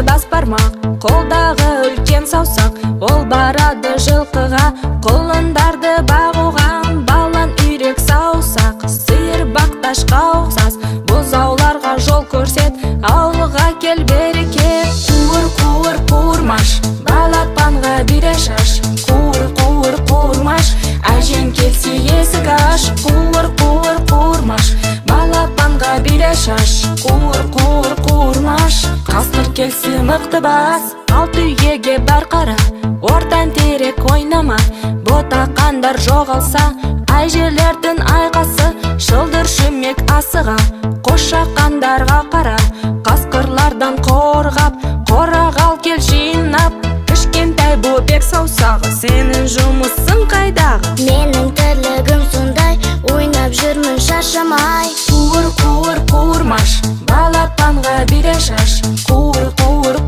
бас бармақ, қолдағы үлкен саусақ. Ол барады жылқыға, құлындарды бағуға. Балан үйрек саусақ, сиыр бақташқа ұқсас. Бұзауларға жол көрсет, ауылға кел береке. Қуыр қуырмаш, балапанға бире шаш. Қуыр қуырмаш, әжең келсе есік аш. Қуыр қуырмаш, балапанға бире шаш. Қуыр қуырмаш, қасқыр келсе мықты бас. Алты үйге бар қара, ортан терек ойнама. Ботақандар жоғалса, әжелердің айқасы. Шылдыр шүмек асыға, қошақандарға қара. Қасқырлардан қорғап, қорағал кел жинап. Кішкентай бөбек саусағы, сенің жұмысың қайдағы? Менің тірлігім сондай, ойнап жүрмін шаршамай. Қуыр қуырмаш, балапанға бире шаш. Қуыр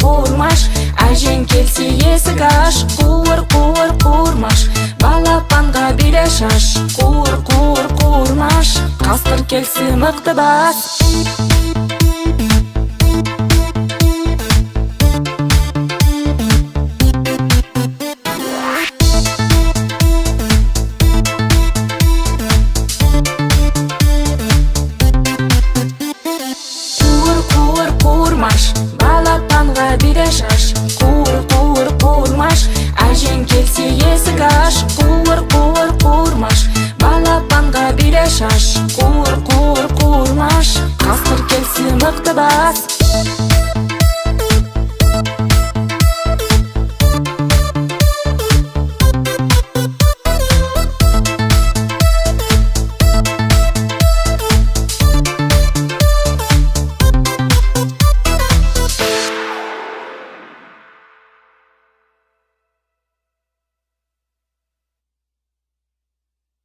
қуырмаш, әжең келсе есік аш. Қуыр қуырмаш, балапанға бире шаш. Қуыр қуырмаш, қасқыр келсе мықты бас. Қуырмаш, балапанға бире шаш. Қуыр қуырмаш, әжең келсе есік аш. Қуыр қуырмаш, балапанға бире шаш. Қуыр қуырмаш, қасқыр келсе мықты бас.